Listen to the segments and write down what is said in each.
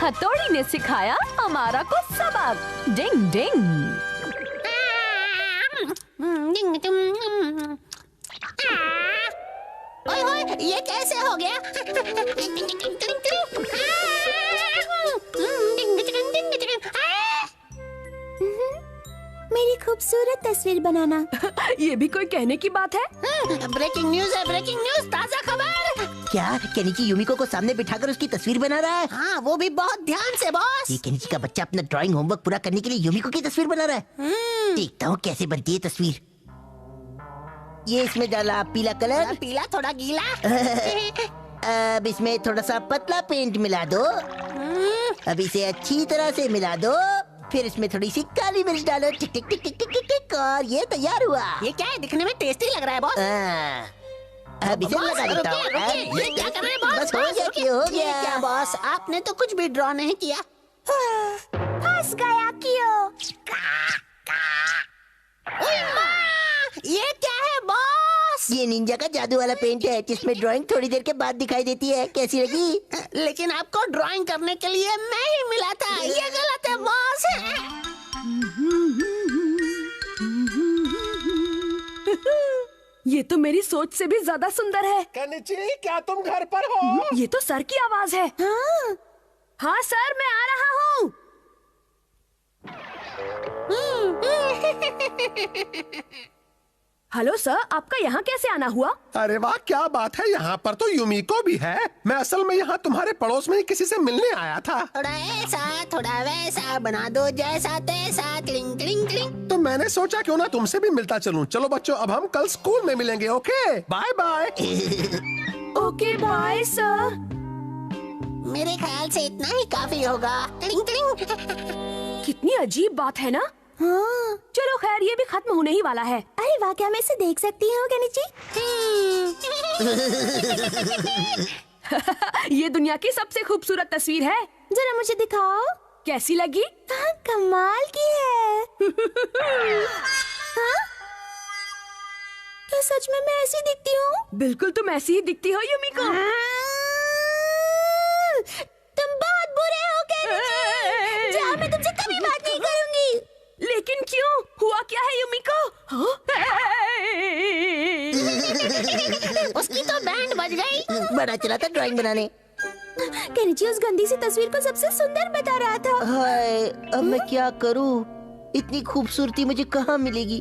हथौड़ी ने सिखाया अमारा को सबक। डिंग डिंग। ओए होए, ये कैसे हो गया? मेरी खूबसूरत तस्वीर बनाना। ये भी कोई कहने की बात है? ब्रेकिंग न्यूज है, ब्रेकिंग न्यूज, ताजा खबर। क्या केनिची यूमिको को सामने बिठाकर उसकी तस्वीर बना रहा है? हाँ, वो भी बहुत ध्यान से बॉस। ये केनिची का बच्चा अपना ड्राइंग होमवर्क पूरा करने के लिए यूमिको की तस्वीर बना रहा है। देखता हूँ कैसे बनती है तस्वीर। ये इसमें डाला पीला थोड़ा कलर। पीला, थोड़ा गीला। अब इसमें थोड़ा सा पतला पेंट मिला दो। अब इसे अच्छी तरह से मिला दो। फिर इसमें थोड़ी सी काली मिर्च डालो। टिक टिक टिक टिक टिक टिक टिक, और ये तैयार हुआ। ये क्या है? दिखने में टेस्टी लग रहा है बॉस। अब इसे बॉस, लगा देता हूँ। रुकिए, ये क्या कर रहे हैं बॉस? बस हो गया कि हो ये गया। क्या बॉस, आपने तो कुछ भी ड्रॉ नहीं किया। फंस गया क्यों? ओए माँ, ये क्या है बॉस? ये निंजा का जादू वाला पेंट है जिसमें ड्राइंग थोड़ी देर के बाद दिखाई देती है। कैसी लगी? लेकिन आपको ड्राइंग करने के लिए मैं ही मिला था। ये गलत है बॉस। ये तो मेरी सोच से भी ज्यादा सुंदर है। केनिची, क्या तुम घर पर हो? ये तो सर की आवाज है। हाँ सर, मैं आ रहा हूँ। हेलो सर, आपका यहाँ कैसे आना हुआ? अरे वाह, क्या बात है। यहाँ पर तो यूमिको भी है। मैं असल में यहाँ तुम्हारे पड़ोस में ही किसी से मिलने आया था। थोड़ा ऐसा, थोड़ा वैसा बना दो, जैसा तैसा। Cling cling cling. तो मैंने सोचा क्यों ना तुमसे भी मिलता चलूं। चलो बच्चों, अब हम कल स्कूल में मिलेंगे। Okay, bye bye. Okay bye sir. मेरे ख्याल से इतना ही काफी होगा। क्लिंग क्लिंग। कितनी अजीब बात है ना। हाँ। चलो खैर, ये भी खत्म होने ही वाला है। अरे वाह, क्या मैं इसे देख सकती हूँ केनिची? ये दुनिया की सबसे खूबसूरत तस्वीर है। जरा मुझे दिखाओ। कैसी लगी? हाँ, कमाल की है। हाँ? क्या सच में मैं ऐसी दिखती हूँ? बिल्कुल तुम ऐसी ही दिखती हो यूमिको। तुम बहुत बुरे हो केनिची। जाओ, मैं तुमसे कभी बात नहीं करूंगी। लेकिन क्यों? हुआ क्या है यूमिको? उसकी तो बैंड बज गई। बड़ा चला था ड्राइंग बनाने। केनिची उस गंदी सी तस्वीर को सबसे सुंदर बता रहा था। हाय, अब मैं क्या करूँ? इतनी खूबसूरती मुझे कहाँ मिलेगी?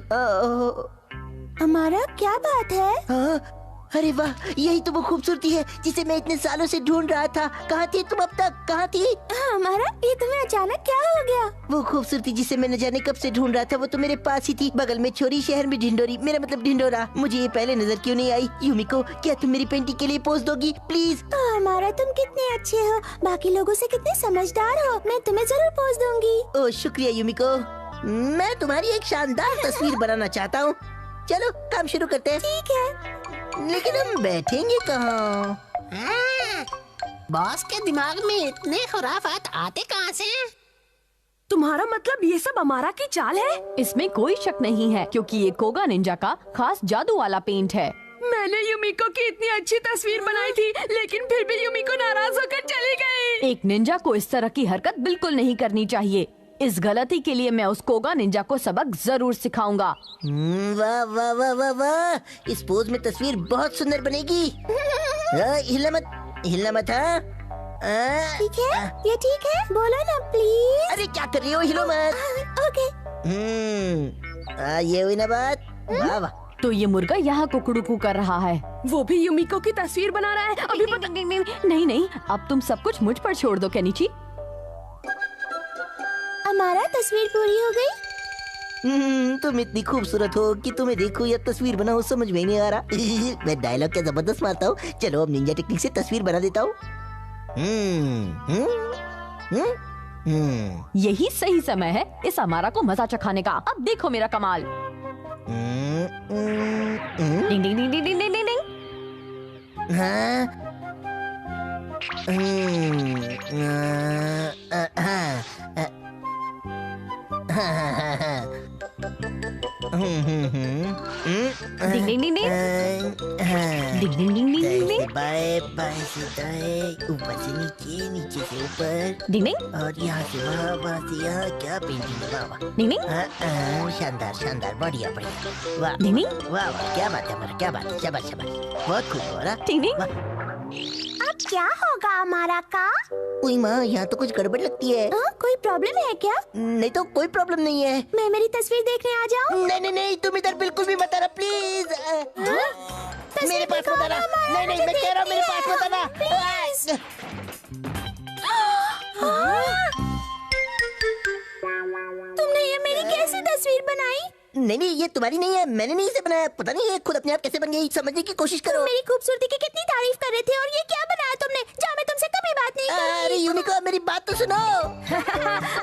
हमारा क्या बात है? हाँ, अरे वाह, यही तो वो खूबसूरती है जिसे मैं इतने सालों से ढूंढ रहा था। कहाँ थी तुम अब तक? कहाँ थी? हमारा, ये तुम्हें अचानक क्या हो गया? वो खूबसूरती जिसे मैं न जाने कब से ढूंढ रहा था, वो तो मेरे पास ही थी। बगल में छोरी, शहर में ढिंडोरी। मेरा मतलब ढिंडोरा। मुझे ये पहले नजर क्यों नहीं आई? यूमिको, क्या तुम मेरी पेंटिंग के लिए पोज दोगी प्लीज? हमारा, तुम कितने अच्छे हो, बाकी लोगों से कितने समझदार हो। मैं तुम्हें जरूर पोज दूंगी। ओह शुक्रिया यूमिको। मैं तुम्हारी एक शानदार तस्वीर बनाना चाहता हूँ। चलो काम शुरू करते हैं। ठीक है। लेकिन हम बैठेंगे कहाँ? बॉस के दिमाग में इतने खुराफात आते कहाँ से? तुम्हारा मतलब ये सब अमारा की चाल है? इसमें कोई शक नहीं है, क्योंकि ये कोगा निंजा का खास जादू वाला पेंट है। मैंने यूमिको की इतनी अच्छी तस्वीर बनाई थी, लेकिन फिर भी यूमिको नाराज होकर चली गई। एक निंजा को इस तरह की हरकत बिल्कुल नहीं करनी चाहिए। इस गलती के लिए मैं उस कोगा निंजा को सबक जरूर सिखाऊंगा। वाह वाह वाह वाह वाह, इस पोज में तस्वीर बहुत सुंदर बनेगी। हिलना मत, हिलना मत। ठीक है, ये ठीक है। बोलो ना प्लीज। अरे क्या कर रही हो? हिलो मत। ओके। ये हुई ना बात। वाह वाह। तो ये मुर्गा यहाँ कुकड़ू कर रहा है। वो भी यूमिको की तस्वीर बना रहा है। अभी नहीं नहीं, अब तुम सब कुछ मुझ पर छोड़ दो केनिची। हमारा तस्वीर पूरी हो गई। तुम इतनी खूबसूरत हो कि तुम्हें देखो या तस्वीर बनाओ समझ में नहीं आ रहा। मैं डायलॉग क्या जबरदस्त मारता हूँ। चलो अब निंजा टेक्निक से तस्वीर बना देता हूँ। यही सही समय है इस अमारा को मजा चखाने का। अब देखो मेरा कमाल। डिंग डिंग डिंग डिंग डिंग डिंग डिंग। हाँ? डिंग डिंग डिंग डिंग डिंग डिंग डिंग डिंग डिंग बाएं बाएं से दाएं, ऊपर से नीचे, नीचे से ऊपर, डिंग डिंग और यहाँ से वहाँ से यहाँ। क्या पेंटिंग है, वाह वाह। डिंग डिंग शानदार शानदार, बढ़िया बढ़िया, वाह डिंग डिंग वाह वाह, क्या बात है हमारा, क्या बात है, शाबाश शाबाश, बहुत खूब हो रहा। डिंग डिंग। अब क्या होगा हमारा का? उई माँ, यहाँ तो कुछ गड़बड़ लगती है। कोई प्रॉब्लम है क्या? नहीं तो कोई प्रॉब्लम नहीं है। मैं मेरी तस्वीर देखने आ जाऊँ? नहीं नहीं नहीं, तुम इधर बिल्कुल भी मत आना प्लीज। मेरे पास मत आना। नहीं नहीं, मैं कह रहा हूँ मेरे पास मत आना। तुमने ये मेरी कैसी तस्वीर बनाई? नहीं नहीं, ये तुम्हारी नहीं है, मैंने नहीं इसे बनाया। पता नहीं ये खुद अपने आप कैसे बन गई, समझने की कोशिश करो। तुम मेरी खूबसूरती की कितनी तारीफ कर रहे थे और ये क्या बनाया तुमने? जा, मैं तुमसे कभी बात नहीं अरे करूंगी। यूमिको, मेरी बात तो सुनो।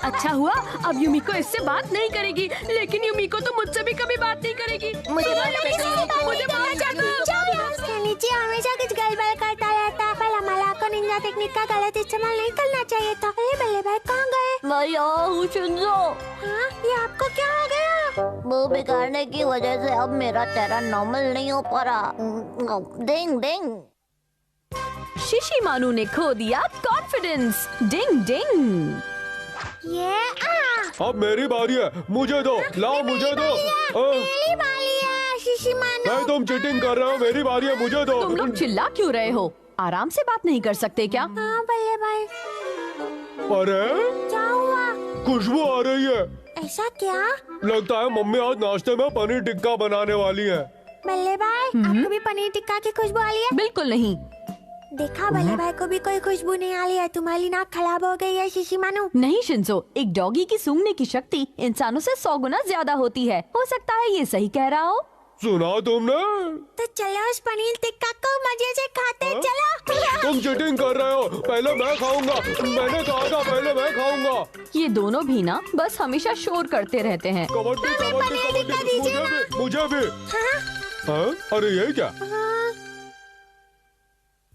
अच्छा हुआ, अब यूमिको इससे बात नहीं करेगी, लेकिन यूमिको तो मुझसे भी कभी बात नहीं करेगी। मुझे मैं किसी से बात नहीं करना चाहती। जाओ यहाँ से। नीचे हमेशा कुछ गड़बड़ करता रहता है। भला मला को निंजा टेक्निक का गलत इस्तेमाल नहीं करना चाहिए था। अरे बल्ले भाई कहाँ गए? मैं यहाँ हूँ शिंजो। हाँ, ये आपको क्या हो गया? वो बिगाड़ने की वजह से अब मेरा चेहरा नॉर्मल नहीं हो पा रहा। डिंग डिंग। शिशिमानु ने खो दिया कॉन्फिडेंस। डिंग डिंग। ये अब मेरी बारी है, मुझे दो, लाओ मुझे दो। मेरी बारी है शिशिमानु। नहीं, तुम चीटिंग कर रहे हो, मेरी बारी है, मुझे दो। तुम लोग चिल्ला क्यों रहे हो? आराम से बात नहीं कर सकते क्या? हाँ बल्ले भाई, अरे क्या हुआ? खुशबू आ रही है। ऐसा क्या? लगता है मम्मी आज नाश्ते में पनीर टिक्का बनाने वाली है। बल्ले भाई, आपको भी पनीर टिक्का की खुशबू आ रही है? बिल्कुल नहीं। देखा, बल्ले भाई को भी कोई खुशबू नहीं आ रही है। तुम्हारी नाक खराब हो गई है शिशिमानु। नहीं शिंजो, एक डॉगी की सूंघने की शक्ति इंसानों से 100 गुना ज्यादा होती है। हो सकता है ये सही कह रहा हो। सुना तुमने? तो चलो उस पनीर टिक्का को मजे से खाते चलो। तुम चीटिंग कर रहे हो, पहले मैं खाऊंगा। मैंने कहा था पहले मैं खाऊंगा। ये दोनों भी ना बस हमेशा शोर करते रहते हैं। कबड्डी कबड्डी कबड्डी, मुझे भी। हाँ? अरे ये क्या?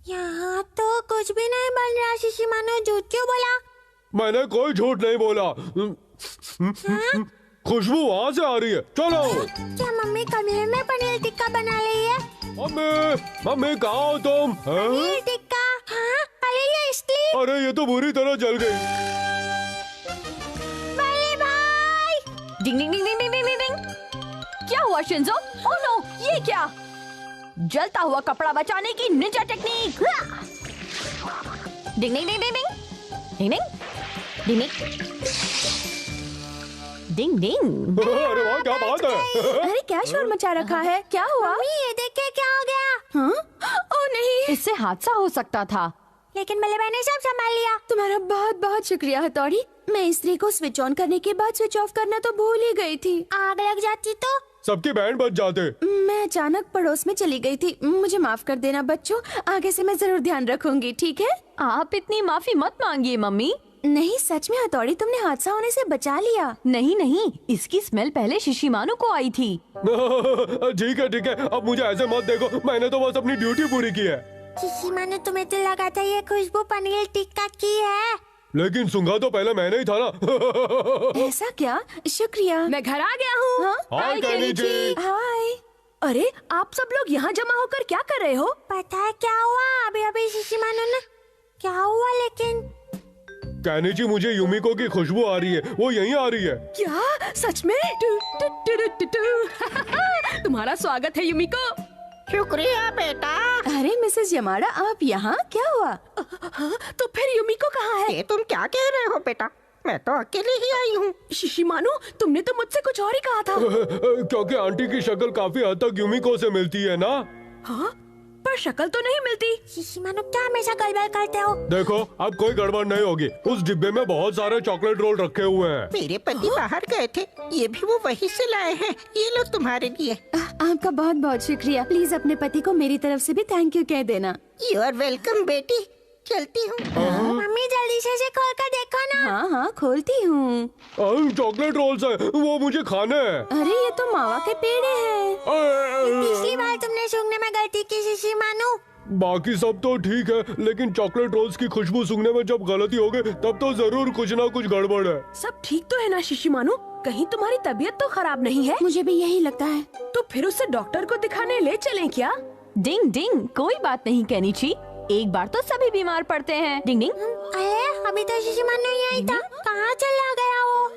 यहाँ तो कुछ भी नहीं बन रहा शिशिमानु। झूठ क्यों बोला? मैंने कोई झूठ नहीं बोला। खुशबू वहाँ से आ रही है, चलो। क्या मम्मी कमरे में पनीर टिक्का बना रही है? मम्मी मम्मी कहाँ हो तुम? हाँ? पनीर टिक्का? हाँ, अरे ये इसलिए। अरे ये तो बुरी तरह जल गई। बल्ले भाई, डिंग डिंग डिंग डिंग डिंग डिंग डिंग। क्या हुआ शिंजो? ओह नो, ये क्या? जलता हुआ कपड़ा बचाने की निंजा टेक्निक। डिंग डिंग डिंग डिंग डिंग डिंग डिंग डिंग डिंग। अरे वाह, क्या बात है। अरे क्या शोर मचा रखा है? क्या हुआ? मम्मी ये देखिए क्या हो गया। हाँ? ओह नहीं, इससे हादसा हो सकता था। लेकिन बल्ले भाई ने सब संभाल लिया। तुम्हारा बहुत बहुत शुक्रिया हथौड़ी। मैं इस्त्री को स्विच ऑन करने के बाद स्विच ऑफ करना तो भूल ही गई थी। आग लग जाती तो? सबके बैंड बज जाते। मैं अचानक पड़ोस में चली गई थी। मुझे माफ कर देना बच्चों, आगे से मैं जरूर ध्यान रखूंगी, ठीक है? आप इतनी माफी मत मांगिए मम्मी। नहीं सच में हथौड़ी, तुमने हादसा होने से बचा लिया। नहीं नहीं, इसकी स्मेल पहले शिशिमानु को आई थी। ठीक है ठीक है, अब मुझे ऐसे मत देखो, मैंने तो बस अपनी ड्यूटी पूरी की है। शिशिमानु, तुम्हें तो लगा था ये खुशबू पनीर टिक्का की है। लेकिन सूंघा तो पहले मैंने ही था ना। ऐसा क्या? शुक्रिया। मैं घर आ गया हूँ। हाँ? हाय केनिची। हाय। अरे आप सब लोग यहाँ जमा होकर क्या कर रहे हो? पता है क्या हुआ? अभी अभी शिशिमानु ने क्या हुआ? लेकिन केनिची, मुझे यूमिको की खुशबू आ रही है, वो यहीं आ रही है। क्या सच में? तुम्हारा स्वागत है यूमिको। शुक्रिया बेटा। अरे मिसेस यमाडा, आप यहाँ? क्या हुआ? तो फिर यूमिको कहाँ है? ये तुम क्या कह रहे हो बेटा? मैं तो अकेले ही आई हूँ। शिशिमानु, तुमने तो मुझसे कुछ और ही कहा था। क्योंकि आंटी की शक्ल काफी हद तक यूमिको से मिलती है ना। हाँ? पर शक्ल तो नहीं मिलती। शिशिमानु क्या हमेशा गड़बड़ करते हो? देखो, अब कोई गड़बड़ नहीं होगी। उस डिब्बे में बहुत सारे चॉकलेट रोल रखे हुए हैं। मेरे पति बाहर गए थे, ये भी वो वहीं से लाए हैं। ये लो तुम्हारे लिए। आपका बहुत बहुत शुक्रिया। प्लीज अपने पति को मेरी तरफ से भी थैंक यू कह देना। यू आर वेलकम बेटी। चलती हूँ। मम्मी जल्दी से इसे खोल कर देखो ना। हाँ हाँ, खोलती हूँ। चॉकलेट रोल्स है, वो मुझे खाने हैं। अरे ये तो मावा के पेड़े हैं। पिछली बार तुमने सूंघने में गलती की शिशिमानु। बाकी सब तो ठीक है, लेकिन चॉकलेट रोल्स की खुशबू सूंघने में जब गलती हो गई, तब तो जरूर कुछ ना कुछ गड़बड़ है। सब ठीक तो है ना शिशिमानु? कहीं तुम्हारी तबीयत तो खराब नहीं है? मुझे भी यही लगता है। तो फिर उसे डॉक्टर को दिखाने ले चलें क्या? डिंग डिंग, कोई बात नहीं केनिची, एक बार तो सभी बीमार पड़ते हैं। डिंग डिंग। अरे अभी तो शिशिमारू नहीं आई था, कहाँ चला गया वो?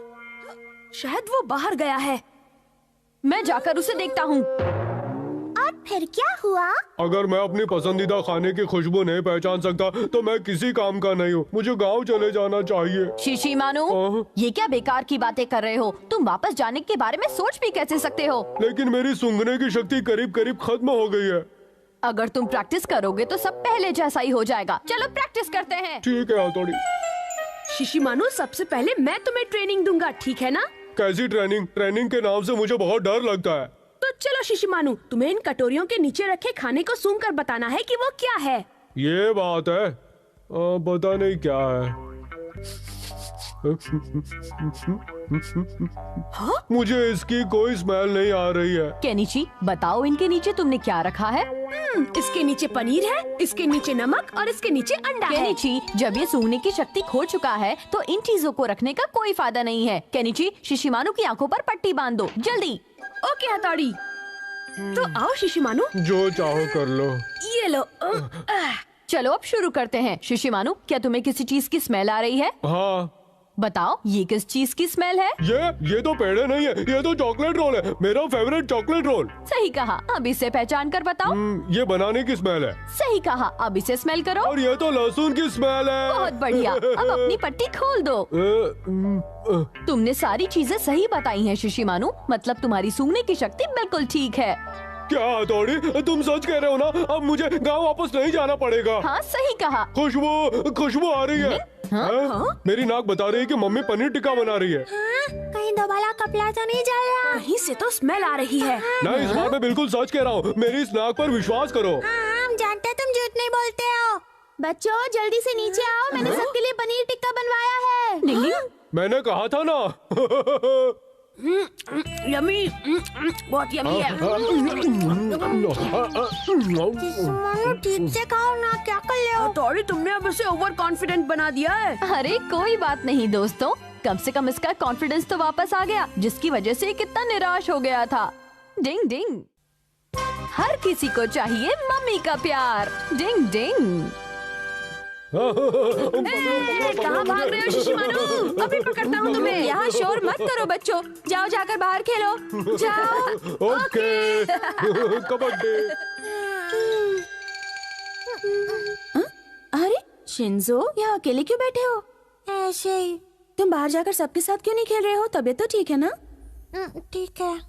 शायद वो बाहर गया है। मैं जाकर उसे देखता हूँ। और फिर क्या हुआ? अगर मैं अपनी पसंदीदा खाने की खुशबू नहीं पहचान सकता तो मैं किसी काम का नहीं हूँ। मुझे गांव चले जाना चाहिए। शिशिमारू, ये क्या बेकार की बातें कर रहे हो? तुम वापस जाने के बारे में सोच भी कैसे सकते हो? लेकिन मेरी सूंघने की शक्ति करीब करीब खत्म हो गई है। अगर तुम प्रैक्टिस करोगे तो सब पहले जैसा ही हो जाएगा। चलो प्रैक्टिस करते हैं। ठीक है हथौड़ी। शिशिमारू, सबसे पहले मैं तुम्हें ट्रेनिंग दूंगा, ठीक है ना? कैसी ट्रेनिंग? ट्रेनिंग के नाम से मुझे बहुत डर लगता है। तो चलो शिशिमारू, तुम्हें इन कटोरियों के नीचे रखे खाने को सूंघ कर बताना है कि वो क्या है। ये बात है। पता नहीं क्या है। मुझे इसकी कोई स्मेल नहीं आ रही है। केनिची, बताओ इनके नीचे तुमने क्या रखा है? इसके नीचे पनीर है, इसके नीचे नमक और इसके नीचे अंडा है। केनिची, जब ये सूंघने की शक्ति खो चुका है तो इन चीजों को रखने का कोई फायदा नहीं है। केनिची, शिशिमारू की आंखों पर पट्टी बांध दो, जल्दी। ओके हथौड़ी। तो आओ शिशिमारू, जो चाहो कर लो। ये लो। चलो अब शुरू करते हैं। शिशिमारू, क्या तुम्हें किसी चीज की स्मेल आ रही है? हाँ। बताओ, ये किस चीज की स्मेल है? ये तो पेड़े नहीं है, ये तो चॉकलेट रोल है, मेरा फेवरेट चॉकलेट रोल। सही कहा, अब इसे पहचान कर बताओ। ये बनाने की स्मेल है। सही कहा, अब इसे स्मेल करो। और ये तो लहसुन की स्मेल है। बहुत बढ़िया, अब अपनी पट्टी खोल दो। तुमने सारी चीजें सही बताई हैं शिशिमारू, मतलब तुम्हारी सूंघने की शक्ति बिल्कुल ठीक है। क्या हथौड़ी, तुम सच कह रहे हो ना? अब मुझे गांव वापस नहीं जाना पड़ेगा। हाँ सही कहा। खुशबू आ रही है। हाँ? मेरी नाक बता रही है कि मम्मी पनीर टिक्का बना रही है। कहीं दोबारा कपड़ा तो नहीं जल रहा? कहीं से तो स्मेल आ रही है। नहीं, इस बार मैं बिल्कुल सच कह रहा हूँ। मेरी इस नाक पर विश्वास करो। हम जानते हैं तुम झूठ नहीं बोलते हो। बच्चों जल्दी से नीचे आओ, मैंने सबके लिए पनीर टिक्का बनवाया है। मैंने कहा था ना। यम्मी, बहुत यम्मी है। शिशिमारू ठीक से खाओ ना, क्या कर रहे हो? हथौड़ी, तुमने अब उसे ओवर कॉन्फिडेंट बना दिया है। अरे कोई बात नहीं दोस्तों, कम से कम इसका कॉन्फिडेंस तो वापस आ गया, जिसकी वजह से ये कितना निराश हो गया था। डिंग डिंग, हर किसी को चाहिए मम्मी का प्यार। डिंग डिंग। कहाँ भाग रहे हो शिशिमारू? अभी पकड़ता हूँ तुम्हें। यहाँ शोर मत करो बच्चों, जाओ जाकर बाहर खेलो, जाओ। ओके। कबड्डी। अरे शिंजो, यहाँ अकेले क्यों बैठे हो? ऐसे ही। तुम बाहर जाकर सबके साथ क्यों नहीं खेल रहे हो? तबीयत तो ठीक है ना? ठीक है।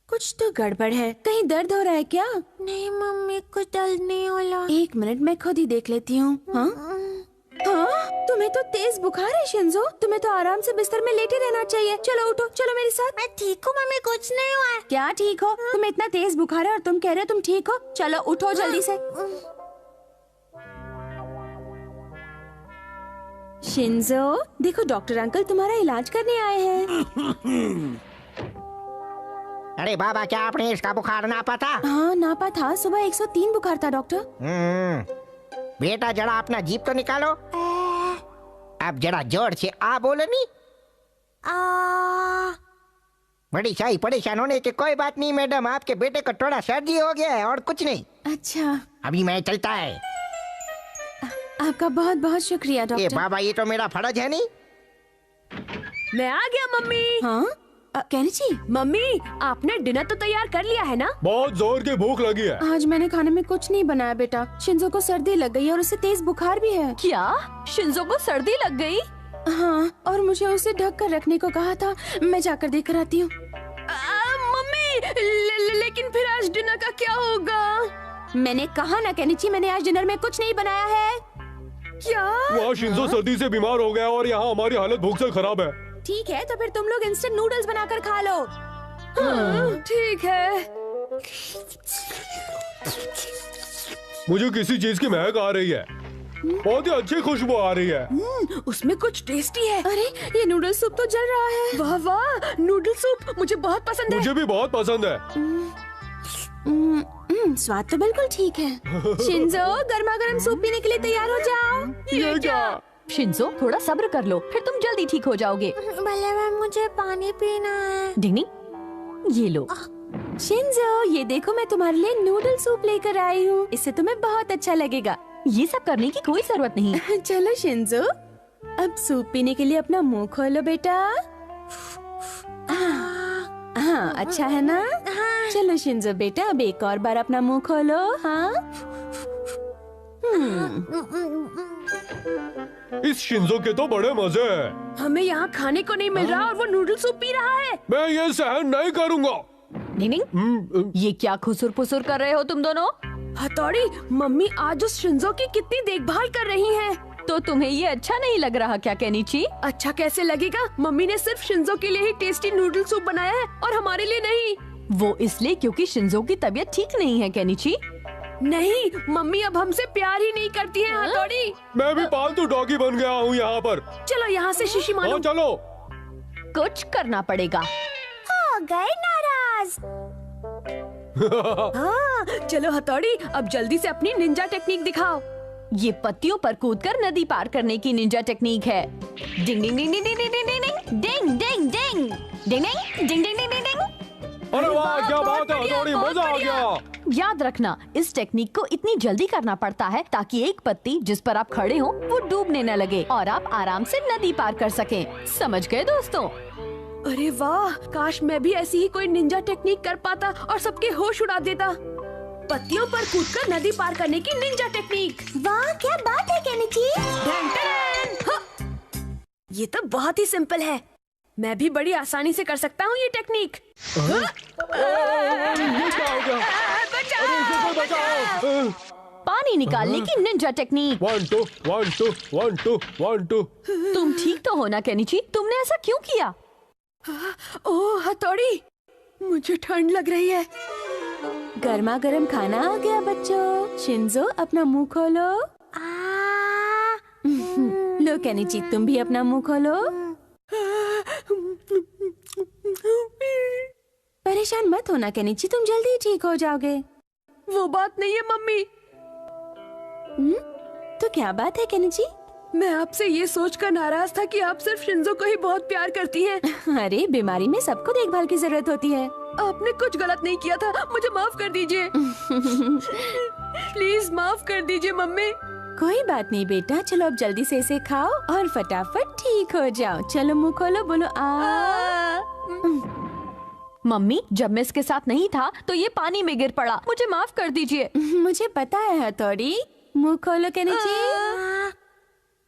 कुछ तो गड़बड़ है, कहीं दर्द हो रहा है क्या? नहीं मम्मी, कुछ दर्द नहीं हो रहा। एक मिनट, मैं खुद ही देख लेती हूँ। हाँ? हाँ? तुम्हें तो तेज बुखार है शिंजो, तुम्हें तो आराम से बिस्तर में लेटे रहना चाहिए। चलो उठो, चलो मेरे साथ। मैं ठीक हूँ मम्मी, कुछ नहीं हुआ है। क्या ठीक हो? तुम्हें इतना तेज बुखार है और तुम कह रहे हो तुम ठीक हो? चलो उठो जल्दी से। शिंजो, देखो डॉक्टर अंकल तुम्हारा इलाज करने आए हैं। अरे बाबा, क्या आपने इसका बुखार नापा था? हाँ नापा था, सुबह 103 बुखार था डॉक्टर। बेटा जरा अपना जीप तो निकालो। अब जरा जोर से आ बोलो नी। बड़ी शाही परेशान होने की कोई बात नहीं मैडम, आपके बेटे को थोड़ा सर्दी हो गया है और कुछ नहीं। अच्छा, अभी मैं चलता है। आपका बहुत बहुत शुक्रिया ये डॉक्टर। बाबा, ये तो मेरा फर्ज है नहीं। मैं आ गया मम्मी। हाँ केनिची, मम्मी आपने डिनर तो तैयार कर लिया है ना? बहुत जोर की भूख लगी है। आज मैंने खाने में कुछ नहीं बनाया बेटा, शिंजो को सर्दी लग गई और उसे तेज बुखार भी है। क्या शिंजो को सर्दी लग गई? हाँ, और मुझे उसे ढक कर रखने को कहा था, मैं जाकर देख कर आती हूँ। मम्मी लेकिन फिर आज डिनर का क्या होगा? मैंने कहा ना केनिची, मैंने आज डिनर में कुछ नहीं बनाया है। क्या? वहाँ शिंजो सर्दी से बीमार हो गया और यहाँ हमारी हालत भूख से खराब है। ठीक है, तो फिर तुम लोग इंस्टेंट नूडल्स बनाकर खा लो। हाँ, ठीक है। मुझे किसी चीज की महक आ रही है, बहुत ही अच्छी खुशबू आ रही है। उसमें कुछ टेस्टी है। अरे ये नूडल सूप तो जल रहा है। वाह वाह, नूडल सूप मुझे बहुत पसंद है। मुझे भी बहुत पसंद है। स्वाद तो बिल्कुल ठीक है। शिंजो, गर्मा गर्म सूप पीने के लिए तैयार हो जाओ। ये क्या? शिंजो थोड़ा सब्र कर लो, फिर तुम जल्दी ठीक हो जाओगे। बल्ले भाई मुझे पानी पीना है। डिंगडिंग, ये लो। शिंजो, ये देखो मैं तुम्हारे लिए नूडल सूप लेकर आई हूँ। इससे तुम्हें बहुत अच्छा लगेगा। ये सब करने की कोई जरूरत नहीं। चलो शिंजो, अब सूप पीने के लिए अपना मुंह खोलो बेटा। हाँ, अच्छा है ना? चलो शिंजो बेटा, अब एक और बार अपना मुंह खोलो। हाँ। इस शिंजो के तो बड़े मजे हैं। हमें यहाँ खाने को नहीं मिल रहा और वो नूडल सूप पी रहा है। मैं ये सहन नहीं करूँगा। डिंगडिंग, ये क्या खुसुर पुसुर कर रहे हो तुम दोनों? हथौड़ी, मम्मी आज उस शिंजो की कितनी देखभाल कर रही हैं। तो तुम्हें ये अच्छा नहीं लग रहा क्या केनिची? अच्छा कैसे लगेगा? मम्मी ने सिर्फ शिंजो के लिए ही टेस्टी नूडल सूप बनाया है और हमारे लिए नहीं। वो इसलिए क्योंकि शिंजो की तबीयत ठीक नहीं है केनिची। नहीं, मम्मी अब हमसे प्यार ही नहीं करती है हथौड़ी। मैं भी पालतू डॉगी बन गया हूँ यहाँ पर। चलो यहाँ से शिशी मानो। हाँ चलो। कुछ करना पड़ेगा। हो गए नाराज। हाँ, चलो हथौड़ी, अब जल्दी से अपनी निंजा टेक्निक दिखाओ। ये पत्तियों पर कूदकर नदी पार करने की निंजा टेक्निक है। डिंग डिंग डिंग डिंग डिंग डिंग डिंग डिंग डिंग डिंग डिंग डिंग डिंग डिंग डिंग डिंग। अरे वाह, क्या बात है हथौड़ी, मजा आ गया। याद रखना, इस टेक्निक को इतनी जल्दी करना पड़ता है ताकि एक पत्ती जिस पर आप खड़े हो वो डूबने न लगे और आप आराम से नदी पार कर सकें। समझ गए दोस्तों? अरे वाह, काश मैं भी ऐसी ही कोई निंजा टेक्निक कर पाता और सबके होश उड़ा देता। पत्तियों पर कूदकर नदी पार करने की निंजा टेक्निक। वाह क्या बात है केनिची। ये तो बहुत ही सिंपल है। मैं भी बड़ी आसानी से कर सकता हूँ ये टेक्निक। ये क्या हो गया? अरे इसे कोई बचाओ। पानी निकालने की निंजा टेक्निक। 1 2 1 2 1 2 1 2। तुम ठीक तो हो ना केनिची? तुमने ऐसा क्यों किया? ओह हथौड़ी, मुझे ठंड लग रही है। गर्मा गर्म खाना आ गया बच्चों। शिंजो, अपना मुंह खोलो। लो केनिची, तुम भी अपना मुंह खोलो। परेशान मत होना केनिची, तुम जल्दी ठीक हो जाओगे। वो बात नहीं है मम्मी। तो क्या बात है केनिची? मैं आपसे ये सोचकर नाराज था कि आप सिर्फ शिंजो को ही बहुत प्यार करती हैं। अरे बीमारी में सबको देखभाल की जरूरत होती है। आपने कुछ गलत नहीं किया था, मुझे माफ कर दीजिए। प्लीज माफ कर दीजिए मम्मी। कोई बात नहीं बेटा, चलो अब जल्दी से इसे खाओ और फटाफट ठीक हो जाओ। चलो मुंह खोलो, बोलो आ। मम्मी, जब मैं इसके साथ नहीं था तो ये पानी में गिर पड़ा। मुझे माफ कर दीजिए। मुझे पता है हथौड़ी। मुंह खोलो केनिची।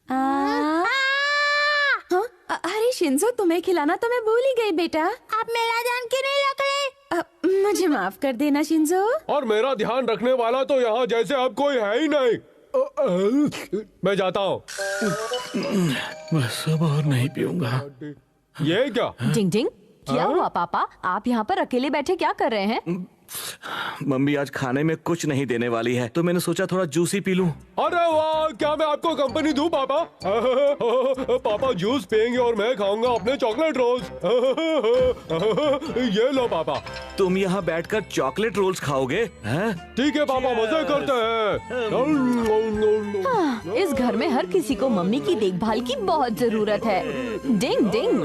हाँ? अरे शिंजो, तुम्हें खिलाना तो मैं भूल ही गई बेटा। आप मेरा ध्यान क्यों नहीं रख रहे? मुझे माफ कर देना शिंजो। और मेरा ध्यान रखने वाला तो यहाँ जैसे अब कोई है ही नहीं। मैं जाता हूँ। बस अब और नहीं पीऊंगा। ये क्या? डिंग डिंग, क्या हुआ पापा? आप यहाँ पर अकेले बैठे क्या कर रहे हैं? मम्मी आज खाने में कुछ नहीं देने वाली है, तो मैंने सोचा थोड़ा जूस ही पी लूं। अरे वाह, क्या मैं आपको कंपनी दूं पापा? पापा जूस पियेंगे और मैं खाऊंगा अपने चॉकलेट रोल्स। ये लो पापा। तुम यहाँ बैठकर चॉकलेट रोल्स खाओगे? हैं? ठीक है पापा, मजे करते हैं। इस घर में हर किसी को मम्मी की देखभाल की बहुत जरूरत है। डिंग डिंग।